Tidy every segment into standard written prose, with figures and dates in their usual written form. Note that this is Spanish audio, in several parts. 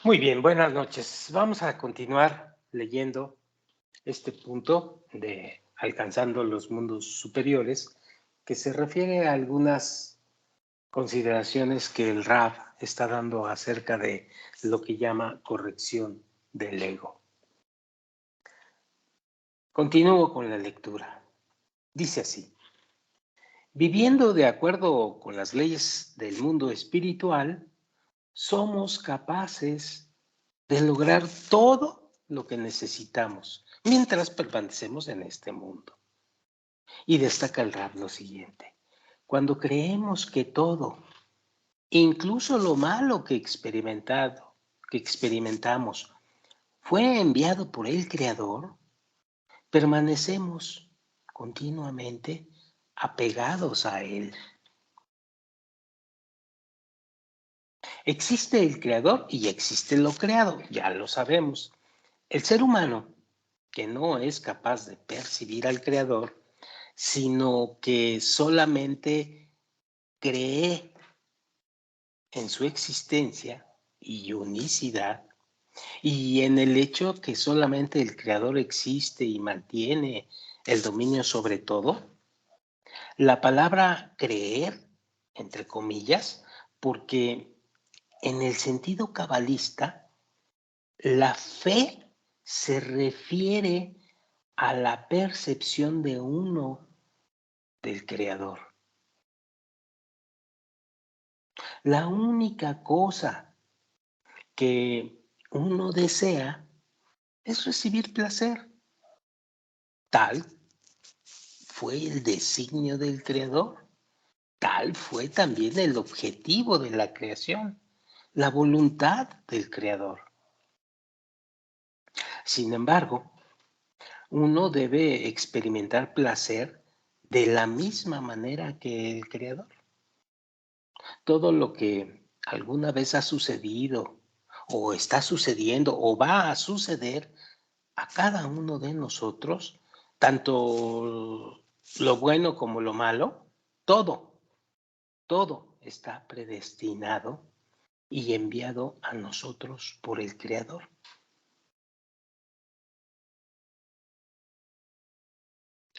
Muy bien, buenas noches. Vamos a continuar leyendo este punto de alcanzando los mundos superiores, que se refiere a algunas consideraciones que el Rab está dando acerca de lo que llama corrección del ego. Continúo con la lectura. Dice así: viviendo de acuerdo con las leyes del mundo espiritual, somos capaces de lograr todo lo que necesitamos mientras permanecemos en este mundo. Y destaca el Rab lo siguiente: cuando creemos que todo, incluso lo malo que experimentamos, fue enviado por el Creador, permanecemos continuamente apegados a Él. Existe el Creador y existe lo creado, ya lo sabemos. El ser humano, que no es capaz de percibir al Creador, sino que solamente cree en su existencia y unicidad, y en el hecho que solamente el Creador existe y mantiene el dominio sobre todo. La palabra creer, entre comillas, porque en el sentido cabalista, la fe se refiere a la percepción de uno del Creador. La única cosa que uno desea es recibir placer. Tal fue el designio del Creador, tal fue también el objetivo de la creación, la voluntad del Creador. Sin embargo, uno debe experimentar placer de la misma manera que el Creador. Todo lo que alguna vez ha sucedido o está sucediendo o va a suceder a cada uno de nosotros, tanto lo bueno como lo malo, todo está predestinado y enviado a nosotros por el Creador.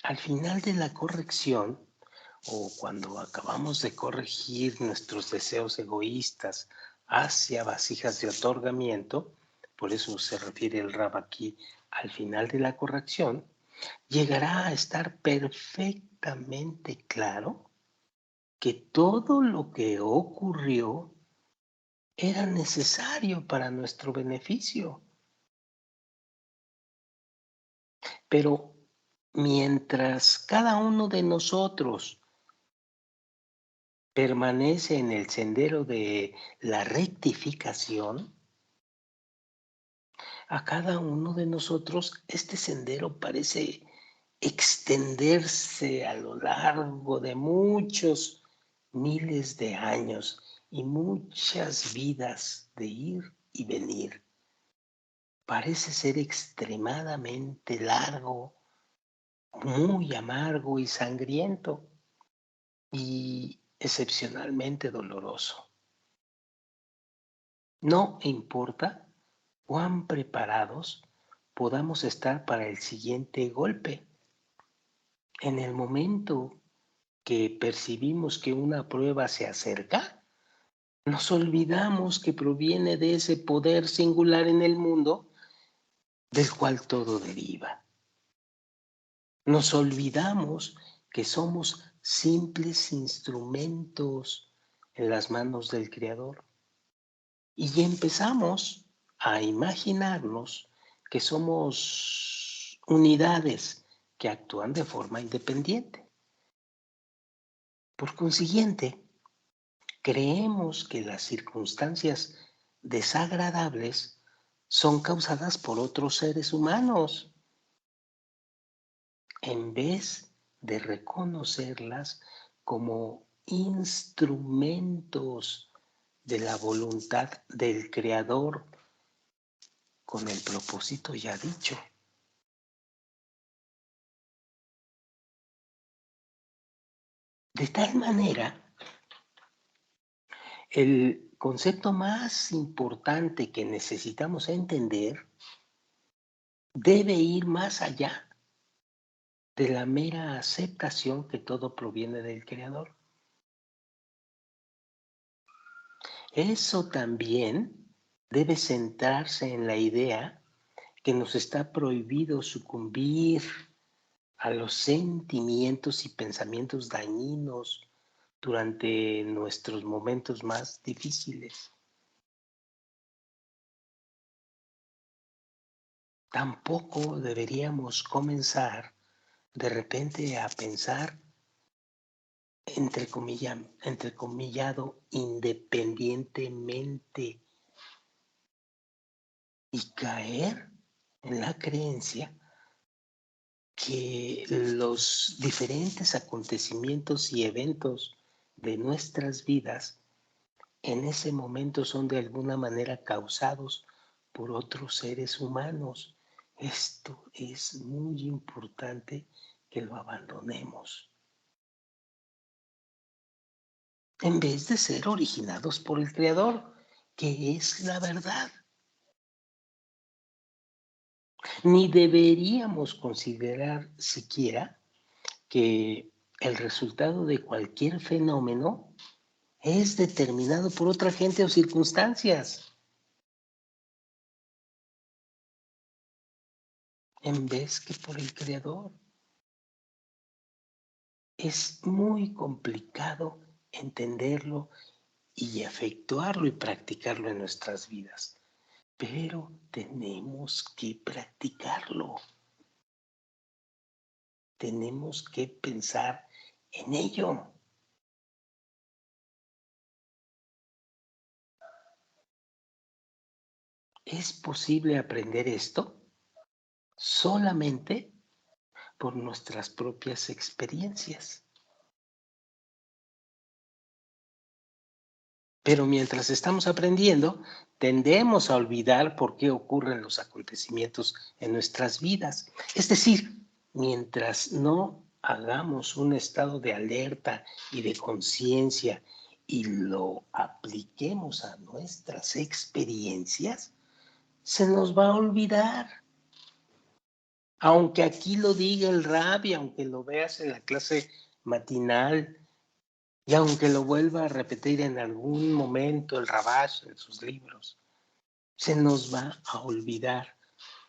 Al final de la corrección, o cuando acabamos de corregir nuestros deseos egoístas hacia vasijas de otorgamiento, por eso se refiere el Rab aquí al final de la corrección, llegará a estar perfectamente claro que todo lo que ocurrió era necesario para nuestro beneficio. Pero mientras cada uno de nosotros permanece en el sendero de la rectificación, a cada uno de nosotros este sendero parece extenderse a lo largo de muchos miles de años y muchas vidas de ir y venir. Parece ser extremadamente largo, muy amargo y sangriento y excepcionalmente doloroso. No importa cuán preparados podamos estar para el siguiente golpe. En el momento que percibimos que una prueba se acerca, nos olvidamos que proviene de ese poder singular en el mundo del cual todo deriva. Nos olvidamos que somos simples instrumentos en las manos del Creador y empezamos a imaginarnos que somos unidades que actúan de forma independiente. Por consiguiente, creemos que las circunstancias desagradables son causadas por otros seres humanos, en vez de reconocerlas como instrumentos de la voluntad del Creador con el propósito ya dicho. De tal manera, el concepto más importante que necesitamos entender debe ir más allá de la mera aceptación que todo proviene del Creador. Eso también debe centrarse en la idea que nos está prohibido sucumbir a los sentimientos y pensamientos dañinos durante nuestros momentos más difíciles. Tampoco deberíamos comenzar de repente a pensar, entrecomillado, independientemente y caer en la creencia que los diferentes acontecimientos y eventos de nuestras vidas en ese momento son de alguna manera causados por otros seres humanos. Esto es muy importante que lo abandonemos. En vez de ser originados por el Creador, que es la verdad. Ni deberíamos considerar siquiera que el resultado de cualquier fenómeno es determinado por otra gente o circunstancias, en vez que por el Creador. Es muy complicado entenderlo y efectuarlo y practicarlo en nuestras vidas, pero tenemos que practicarlo. Tenemos que pensar en ello. ¿Es posible aprender esto? Solamente por nuestras propias experiencias. Pero mientras estamos aprendiendo, tendemos a olvidar por qué ocurren los acontecimientos en nuestras vidas. Es decir, mientras no hagamos un estado de alerta y de conciencia y lo apliquemos a nuestras experiencias, se nos va a olvidar. Aunque aquí lo diga el rabbi, aunque lo veas en la clase matinal, y aunque lo vuelva a repetir en algún momento el Rabash en sus libros, se nos va a olvidar.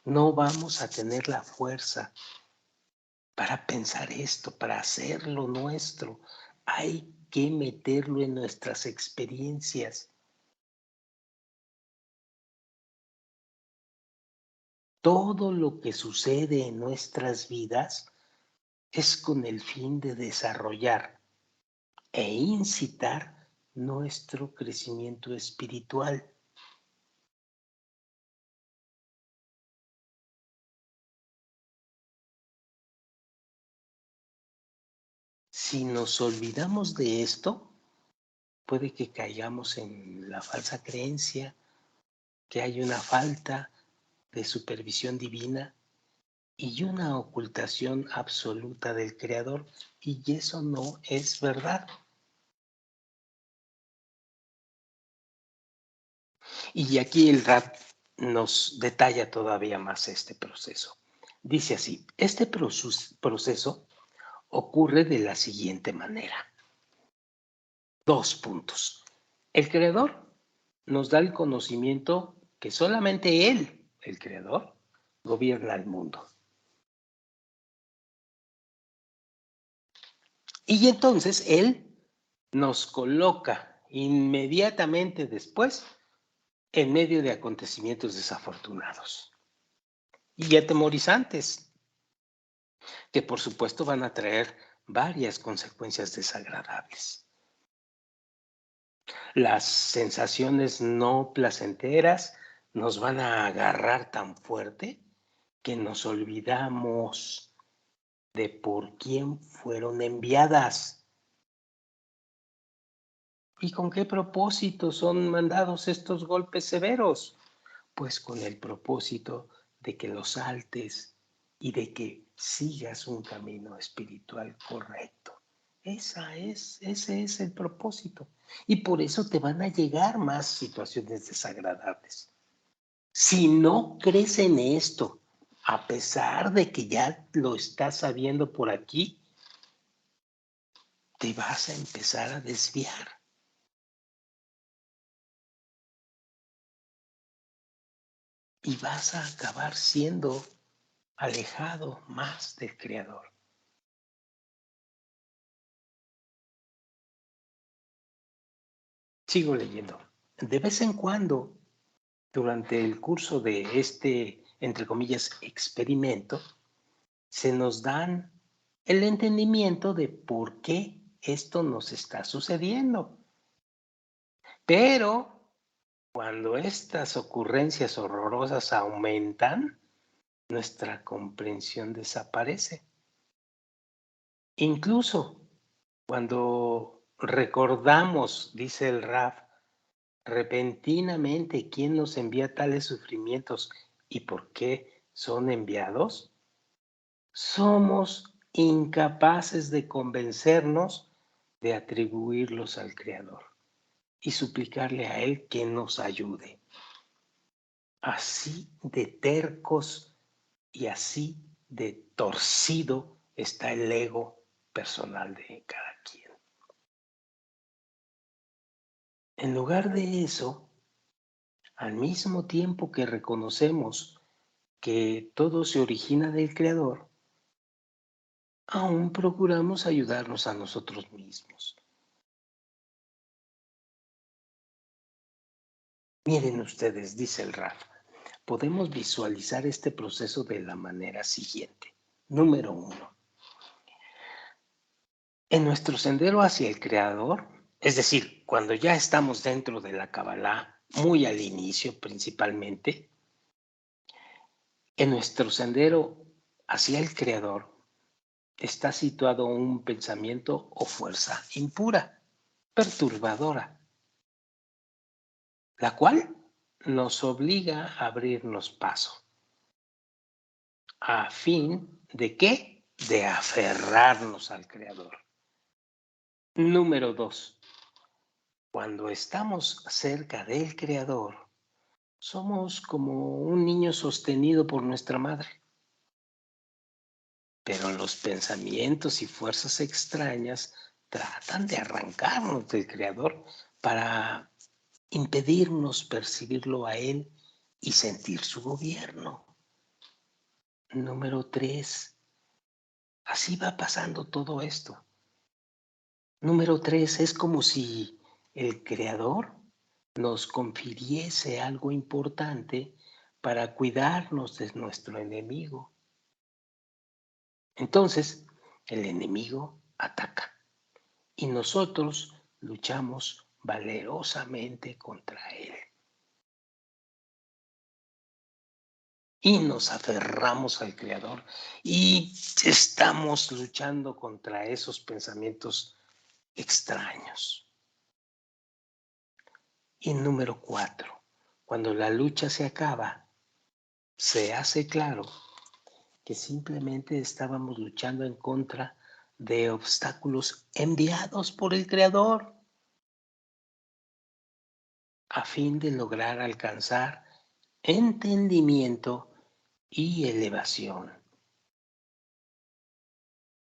No vamos a tener la fuerza para pensar esto, para hacerlo nuestro. Hay que meterlo en nuestras experiencias. Todo lo que sucede en nuestras vidas es con el fin de desarrollar e incitar nuestro crecimiento espiritual. Si nos olvidamos de esto, puede que caigamos en la falsa creencia que hay una falta de supervisión divina y una ocultación absoluta del Creador, y eso no es verdad. Y aquí el Rab nos detalla todavía más este proceso. Dice así, este proceso ocurre de la siguiente manera. 2 puntos. El Creador nos da el conocimiento que solamente Él, el Creador, gobierna el mundo. Y entonces Él nos coloca inmediatamente después en medio de acontecimientos desafortunados y atemorizantes, que por supuesto van a traer varias consecuencias desagradables. Las sensaciones no placenteras nos van a agarrar tan fuerte que nos olvidamos de por quién fueron enviadas y con qué propósito son mandados estos golpes severos. Pues con el propósito de que los saltes y de que sigas un camino espiritual correcto. Ese es el propósito. Y por eso te van a llegar más situaciones desagradables. Si no crees en esto, a pesar de que ya lo estás sabiendo por aquí, te vas a empezar a desviar. Y vas a acabar siendo alejado más del Creador. Sigo leyendo. De vez en cuando, durante el curso de este, entre comillas, experimento, se nos dan el entendimiento de por qué esto nos está sucediendo. Pero cuando estas ocurrencias horrorosas aumentan, nuestra comprensión desaparece. Incluso cuando recordamos, dice el Raf, repentinamente quién nos envía tales sufrimientos y por qué son enviados, somos incapaces de convencernos de atribuirlos al Creador y suplicarle a Él que nos ayude. Así de tercos y así de torcido está el ego personal de cada quien. En lugar de eso, al mismo tiempo que reconocemos que todo se origina del Creador, aún procuramos ayudarnos a nosotros mismos. Miren ustedes, dice el Raf, podemos visualizar este proceso de la manera siguiente. Número 1. En nuestro sendero hacia el Creador, es decir, cuando ya estamos dentro de la Kabbalah, muy al inicio principalmente, en nuestro sendero hacia el Creador está situado un pensamiento o fuerza impura, perturbadora, la cual nos obliga a abrirnos paso. ¿A fin de qué? De aferrarnos al Creador. Número 2. Cuando estamos cerca del Creador, somos como un niño sostenido por nuestra madre. Pero los pensamientos y fuerzas extrañas tratan de arrancarnos del Creador para impedirnos percibirlo a Él y sentir su gobierno. Número 3. Así va pasando todo esto. Número 3. Es como si el Creador nos confiriese algo importante para cuidarnos de nuestro enemigo. Entonces, el enemigo ataca y nosotros luchamos valerosamente contra él. Y nos aferramos al Creador y estamos luchando contra esos pensamientos extraños. Y número 4, cuando la lucha se acaba, se hace claro que simplemente estábamos luchando en contra de obstáculos enviados por el Creador a fin de lograr alcanzar entendimiento y elevación.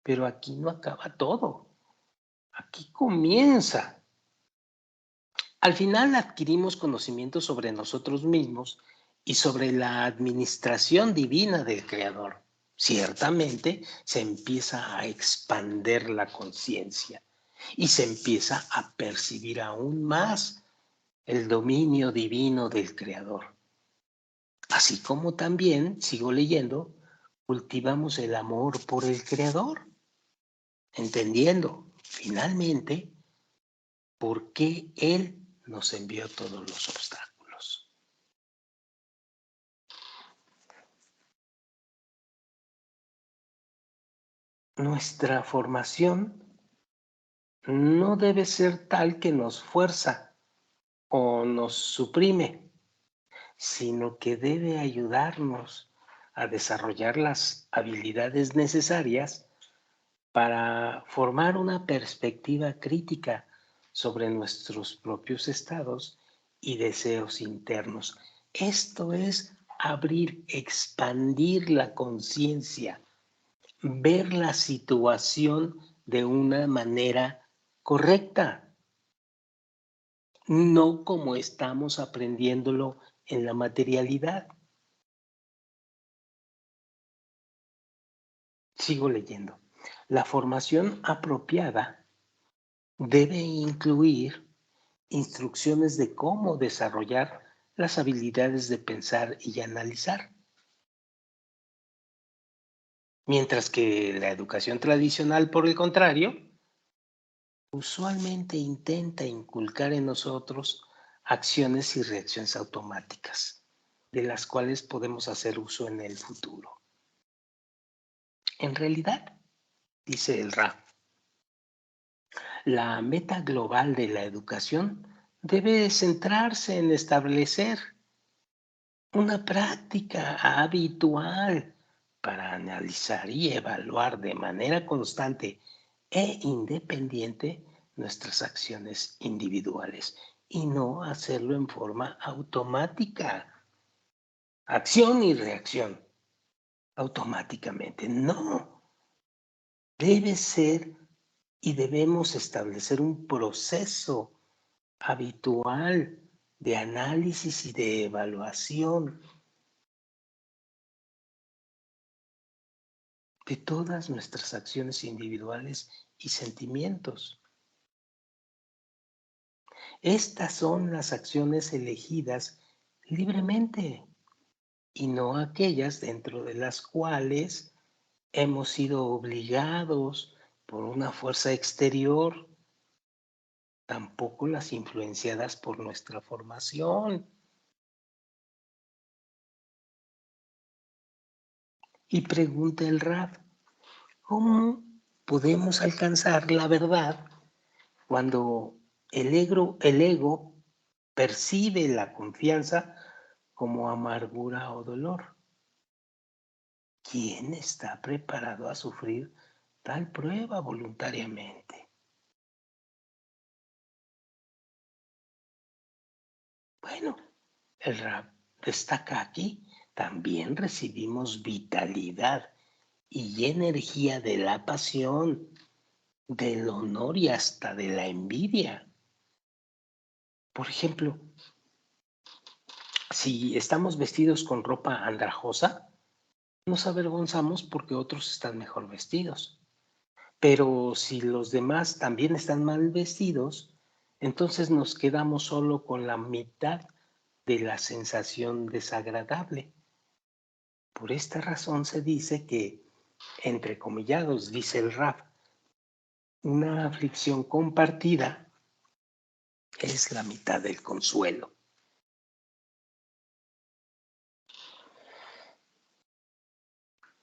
Pero aquí no acaba todo, aquí comienza. Al final adquirimos conocimiento sobre nosotros mismos y sobre la administración divina del Creador. Ciertamente se empieza a expander la conciencia y se empieza a percibir aún más el dominio divino del Creador. Así como también, sigo leyendo, cultivamos el amor por el Creador, entendiendo finalmente por qué Él nos envió todos los obstáculos. Nuestra formación no debe ser tal que nos fuerza o nos suprime, sino que debe ayudarnos a desarrollar las habilidades necesarias para formar una perspectiva crítica sobre nuestros propios estados y deseos internos. Esto es abrir, expandir la conciencia, ver la situación de una manera correcta, no como estamos aprendiéndolo en la materialidad. Sigo leyendo. La formación apropiada debe incluir instrucciones de cómo desarrollar las habilidades de pensar y analizar, mientras que la educación tradicional, por el contrario, usualmente intenta inculcar en nosotros acciones y reacciones automáticas, de las cuales podemos hacer uso en el futuro. En realidad, dice el RAF, la meta global de la educación debe centrarse en establecer una práctica habitual para analizar y evaluar de manera constante e independiente nuestras acciones individuales y no hacerlo en forma automática. Acción y reacción automáticamente. No, debe ser y debemos establecer un proceso habitual de análisis y de evaluación de todas nuestras acciones individuales y sentimientos. Estas son las acciones elegidas libremente y no aquellas dentro de las cuales hemos sido obligados por una fuerza exterior, tampoco las influenciadas por nuestra formación. Y pregunta el Raf, ¿cómo podemos alcanzar la verdad cuando el ego percibe la confianza como amargura o dolor? ¿Quién está preparado a sufrir tal prueba voluntariamente? Bueno, el Rab destaca aquí, también recibimos vitalidad y energía de la pasión, del honor y hasta de la envidia. Por ejemplo, si estamos vestidos con ropa andrajosa, nos avergonzamos porque otros están mejor vestidos. Pero si los demás también están mal vestidos, entonces nos quedamos solo con la mitad de la sensación desagradable. Por esta razón se dice que, entre comillados, dice el Raf, una aflicción compartida es la mitad del consuelo.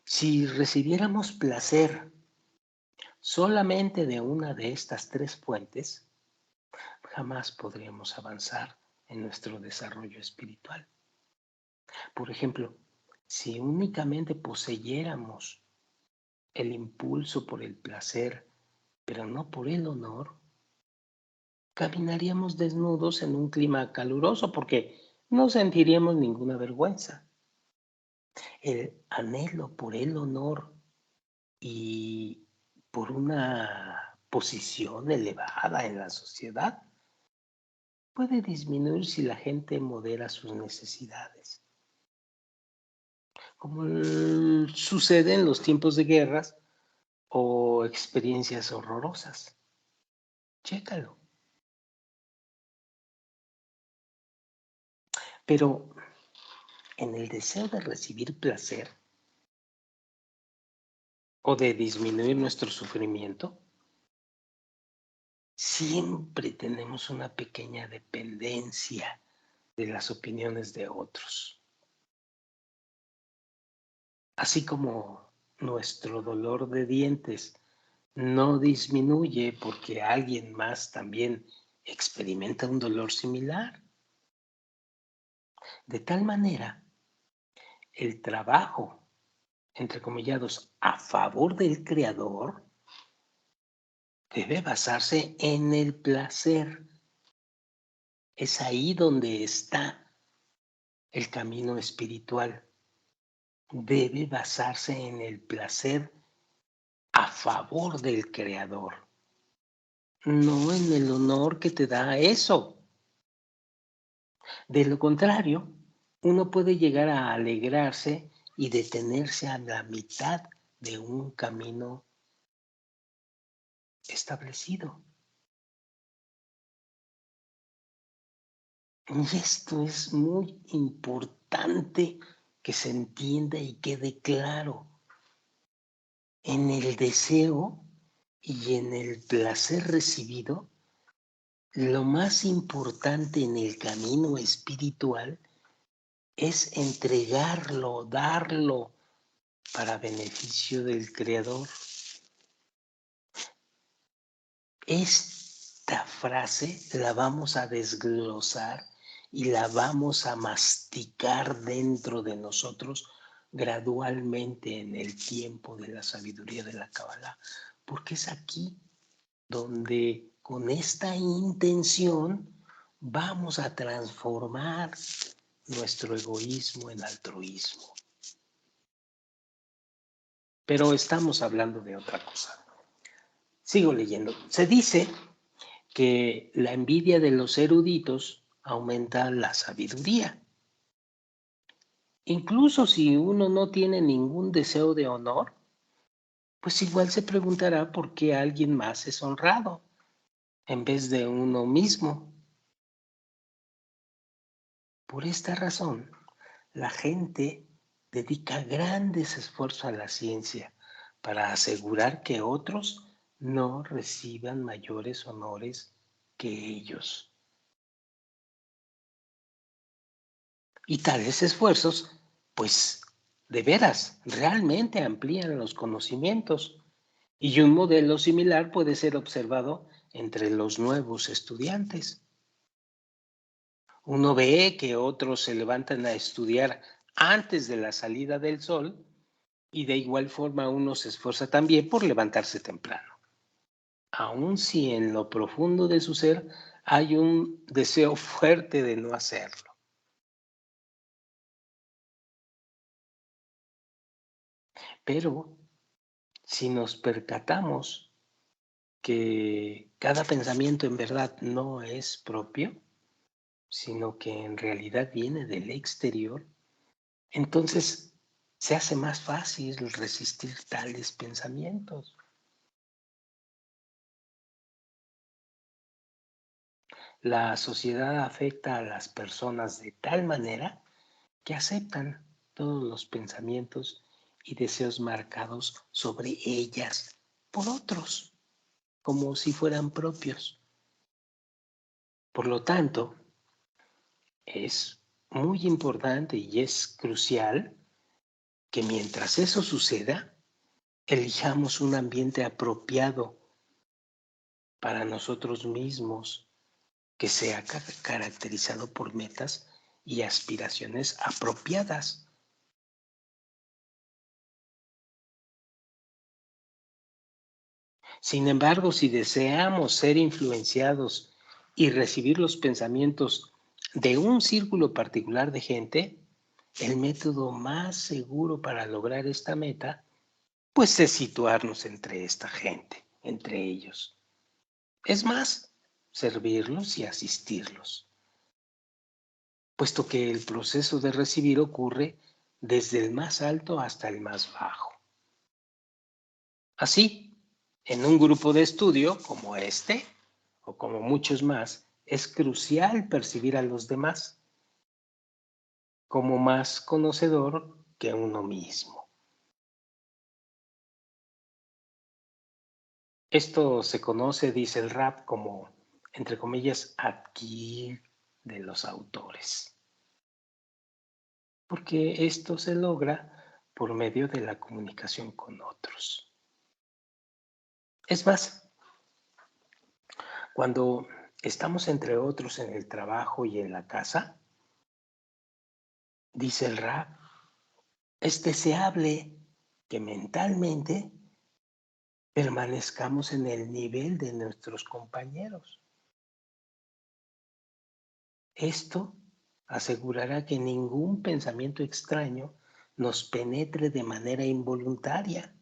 Si recibiéramos placer solamente de una de estas tres fuentes, jamás podríamos avanzar en nuestro desarrollo espiritual. Por ejemplo, si únicamente poseyéramos el impulso por el placer, pero no por el honor, caminaríamos desnudos en un clima caluroso porque no sentiríamos ninguna vergüenza. El anhelo por el honor y por una posición elevada en la sociedad puede disminuir si la gente modera sus necesidades, como sucede en los tiempos de guerras o experiencias horrorosas. Chécalo. Pero en el deseo de recibir placer o de disminuir nuestro sufrimiento, siempre tenemos una pequeña dependencia de las opiniones de otros. Así como nuestro dolor de dientes no disminuye porque alguien más también experimenta un dolor similar. De tal manera, el trabajo, entre comillados, a favor del creador debe basarse en el placer. Es ahí donde está el camino espiritual. Debe basarse en el placer a favor del Creador, no en el honor que te da eso. De lo contrario, uno puede llegar a alegrarse y detenerse a la mitad de un camino establecido. Y esto es muy importante que se entienda y quede claro. En el deseo y en el placer recibido, lo más importante en el camino espiritual es entregarlo, darlo para beneficio del Creador. Esta frase la vamos a desglosar y la vamos a masticar dentro de nosotros gradualmente en el tiempo de la sabiduría de la Kabbalah, porque es aquí donde con esta intención vamos a transformar nuestro egoísmo en altruismo. Pero estamos hablando de otra cosa. Sigo leyendo. Se dice que la envidia de los eruditos aumenta la sabiduría. Incluso si uno no tiene ningún deseo de honor, pues igual se preguntará por qué alguien más es honrado en vez de uno mismo. Por esta razón, la gente dedica grandes esfuerzos a la ciencia para asegurar que otros no reciban mayores honores que ellos. Y tales esfuerzos, pues, de veras, realmente amplían los conocimientos. Y un modelo similar puede ser observado entre los nuevos estudiantes. Uno ve que otros se levantan a estudiar antes de la salida del sol y de igual forma uno se esfuerza también por levantarse temprano, aun si en lo profundo de su ser hay un deseo fuerte de no hacerlo. Pero si nos percatamos que cada pensamiento en verdad no es propio, sino que en realidad viene del exterior, entonces se hace más fácil resistir tales pensamientos. La sociedad afecta a las personas de tal manera que aceptan todos los pensamientos y deseos marcados sobre ellas por otros, como si fueran propios. Por lo tanto, es muy importante y es crucial que mientras eso suceda, elijamos un ambiente apropiado para nosotros mismos, que sea caracterizado por metas y aspiraciones apropiadas. Sin embargo, si deseamos ser influenciados y recibir los pensamientos de un círculo particular de gente, el método más seguro para lograr esta meta, pues es situarnos entre esta gente, entre ellos. Es más, servirlos y asistirlos, puesto que el proceso de recibir ocurre desde el más alto hasta el más bajo. Así, en un grupo de estudio como este, o como muchos más, es crucial percibir a los demás como más conocedor que uno mismo. Esto se conoce, dice el rap, como, entre comillas, adquirir de los autores, porque esto se logra por medio de la comunicación con otros. Es más, cuando estamos entre otros en el trabajo y en la casa, dice el rap, es deseable que mentalmente permanezcamos en el nivel de nuestros compañeros. Esto asegurará que ningún pensamiento extraño nos penetre de manera involuntaria,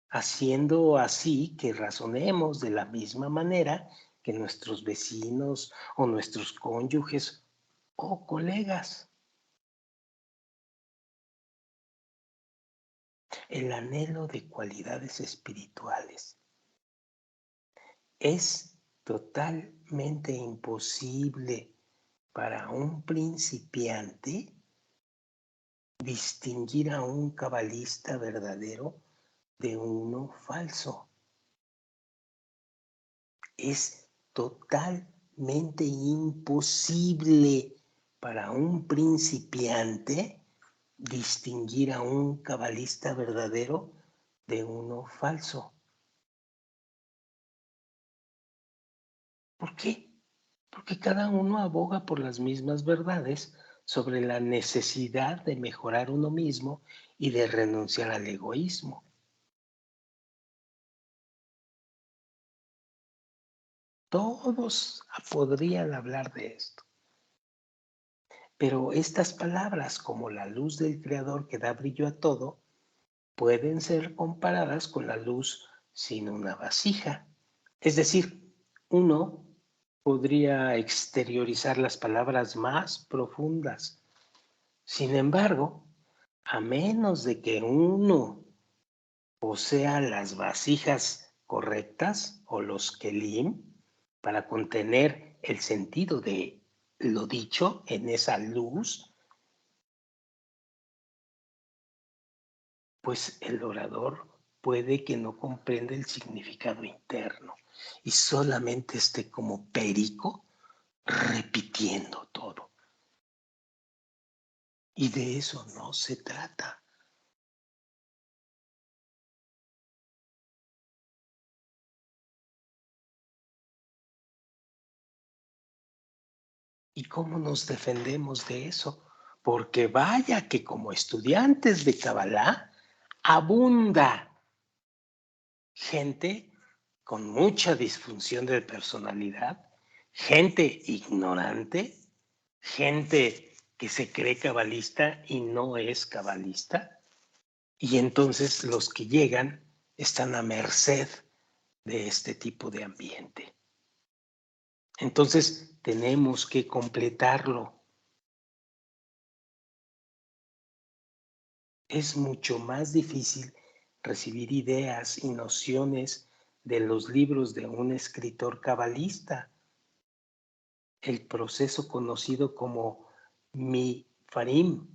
haciendo así que razonemos de la misma manera que nuestros vecinos o nuestros cónyuges o colegas. El anhelo de cualidades espirituales es totalmente imposible para un principiante distinguir a un cabalista verdadero de uno falso. Es totalmente imposible para un principiante distinguir a un cabalista verdadero de uno falso. ¿Por qué? Porque cada uno aboga por las mismas verdades sobre la necesidad de mejorar uno mismo y de renunciar al egoísmo. Todos podrían hablar de esto. Pero estas palabras, como la luz del Creador que da brillo a todo, pueden ser comparadas con la luz sin una vasija. Es decir, uno podría exteriorizar las palabras más profundas. Sin embargo, a menos de que uno posea las vasijas correctas o los kelim para contener el sentido de lo dicho en esa luz, pues el orador puede que no comprenda el significado interno y solamente esté como perico repitiendo todo. Y de eso no se trata. ¿Y cómo nos defendemos de eso? Porque vaya que como estudiantes de Kabbalah abunda gente con mucha disfunción de personalidad, gente ignorante, gente que se cree cabalista y no es cabalista, y entonces los que llegan están a merced de este tipo de ambiente. Entonces tenemos que completarlo. Es mucho más difícil recibir ideas y nociones de los libros de un escritor cabalista. El proceso conocido como mi-farim,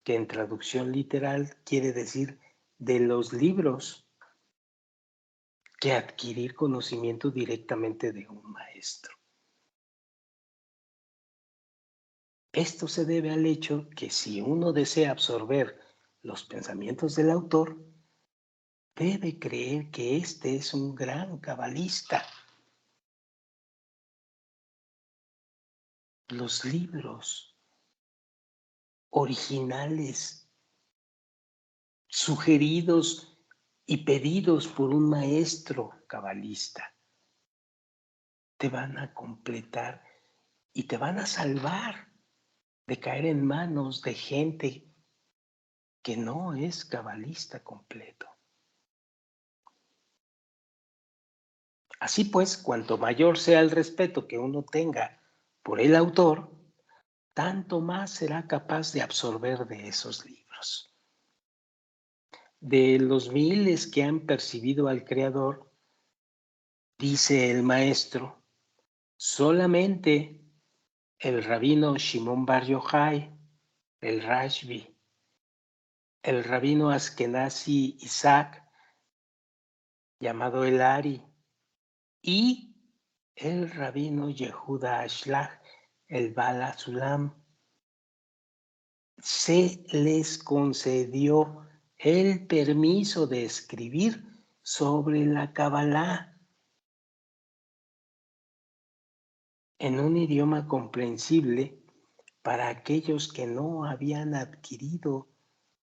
que en traducción literal quiere decir de los libros, que adquirir conocimiento directamente de un maestro. Esto se debe al hecho que si uno desea absorber los pensamientos del autor, debe creer que este es un gran cabalista. Los libros originales, sugeridos y pedidos por un maestro cabalista, te van a completar y te van a salvar de caer en manos de gente que no es cabalista completo. Así pues, cuanto mayor sea el respeto que uno tenga por el autor, tanto más será capaz de absorber de esos libros. De los miles que han percibido al Creador, dice el maestro, solamente el rabino Shimon Bar Yochai, el Rashbi, el rabino Askenazi Isaac, llamado el Ari, y el rabino Yehuda Ashlach, el Bala Sulam, se les concedió el permiso de escribir sobre la Kabbalah en un idioma comprensible para aquellos que no habían adquirido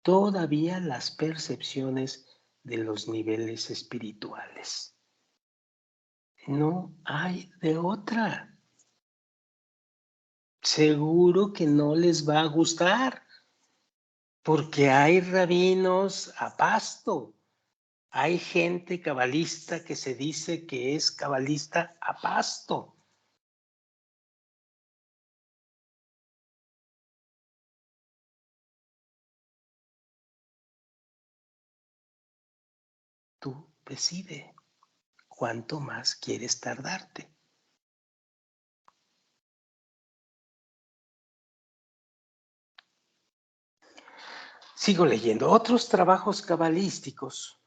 todavía las percepciones de los niveles espirituales. No hay de otra. Seguro que no les va a gustar, porque hay rabinos a pasto. Hay gente cabalista que se dice que es cabalista a pasto. Tú decide cuánto más quieres tardarte. Sigo leyendo. Otros trabajos cabalísticos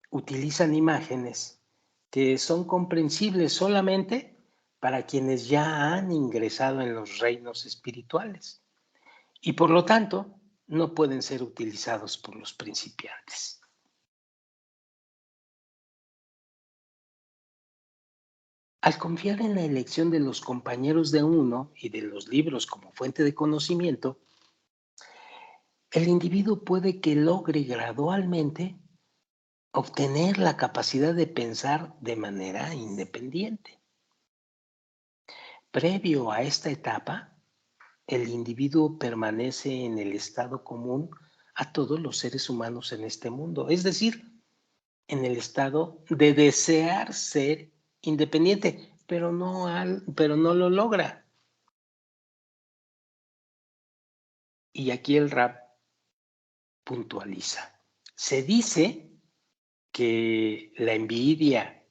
utilizan imágenes que son comprensibles solamente para quienes ya han ingresado en los reinos espirituales y por lo tanto no pueden ser utilizados por los principiantes. Al confiar en la elección de los compañeros de uno y de los libros como fuente de conocimiento, el individuo puede que logre gradualmente obtener la capacidad de pensar de manera independiente. Previo a esta etapa, el individuo permanece en el estado común a todos los seres humanos en este mundo, es decir, en el estado de desear ser independiente, pero no lo logra. Y aquí el rap puntualiza. Se dice que la envidia,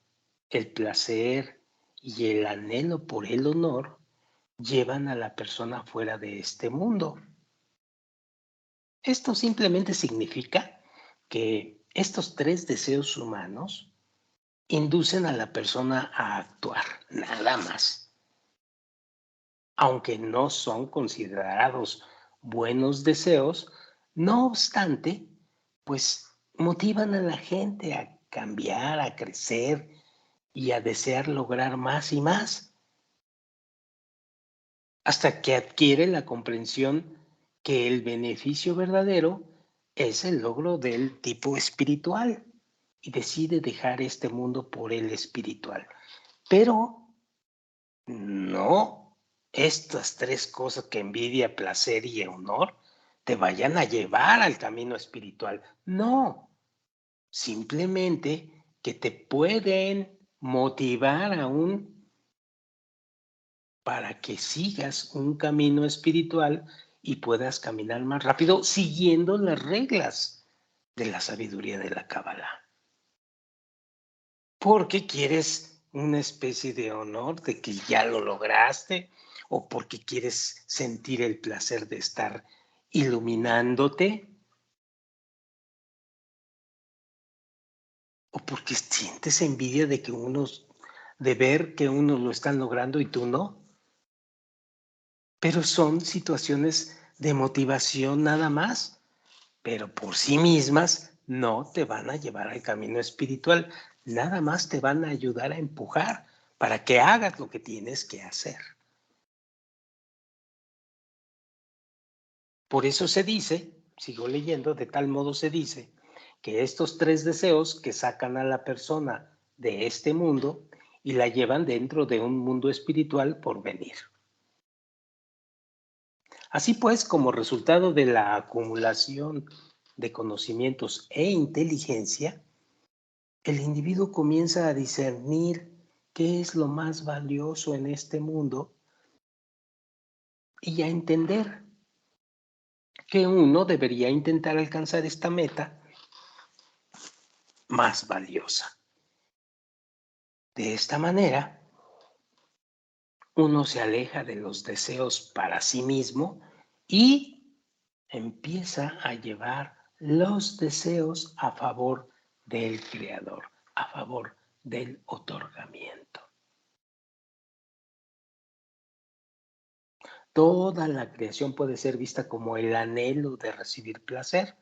el placer y el anhelo por el honor llevan a la persona fuera de este mundo. Esto simplemente significa que estos tres deseos humanos inducen a la persona a actuar, nada más. Aunque no son considerados buenos deseos, no obstante, pues motivan a la gente a cambiar, a crecer y a desear lograr más y más, hasta que adquiere la comprensión que el beneficio verdadero es el logro del tipo espiritual y decide dejar este mundo por el espiritual. Pero no estas tres cosas que envidia, placer y honor te vayan a llevar al camino espiritual. No, simplemente que te pueden motivar aún para que sigas un camino espiritual y puedas caminar más rápido siguiendo las reglas de la sabiduría de la Cábala. Porque quieres una especie de honor de que ya lo lograste o porque quieres sentir el placer de estar iluminándote o porque sientes envidia de ver que unos lo están logrando y tú no. Pero son situaciones de motivación nada más, pero por sí mismas no te van a llevar al camino espiritual, nada más te van a ayudar a empujar para que hagas lo que tienes que hacer. Por eso se dice, sigo leyendo, de tal modo se dice, que estos tres deseos que sacan a la persona de este mundo y la llevan dentro de un mundo espiritual por venir. Así pues, como resultado de la acumulación de conocimientos e inteligencia, el individuo comienza a discernir qué es lo más valioso en este mundo y a entender que uno debería intentar alcanzar esta meta más valiosa. De esta manera, uno se aleja de los deseos para sí mismo y empieza a llevar los deseos a favor del Creador, a favor del otorgamiento. Toda la creación puede ser vista como el anhelo de recibir placer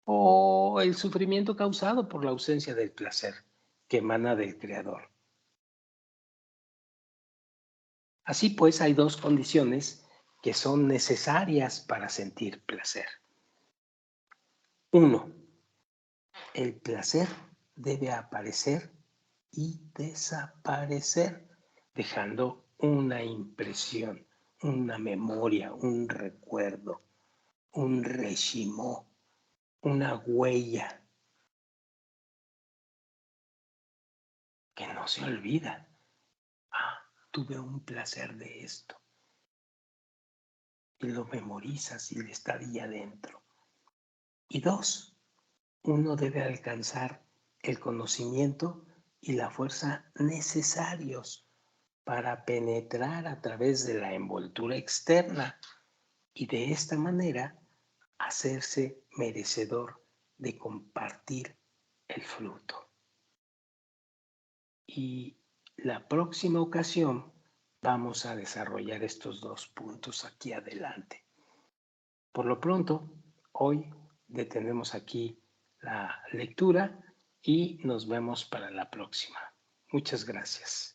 o el sufrimiento causado por la ausencia del placer que emana del Creador. Así pues, hay dos condiciones que son necesarias para sentir placer. Uno, El placer debe aparecer y desaparecer, dejando una impresión, una memoria, un recuerdo, un reshimó, una huella que no se olvida. Ah, tuve un placer de esto. Y lo memorizas y está ahí adentro. Y dos, uno debe alcanzar el conocimiento y la fuerza necesarios para penetrar a través de la envoltura externa y de esta manera hacerse merecedor de compartir el fruto. Y la próxima ocasión vamos a desarrollar estos dos puntos aquí adelante. Por lo pronto, hoy detenemos aquí la lectura y nos vemos para la próxima. Muchas gracias.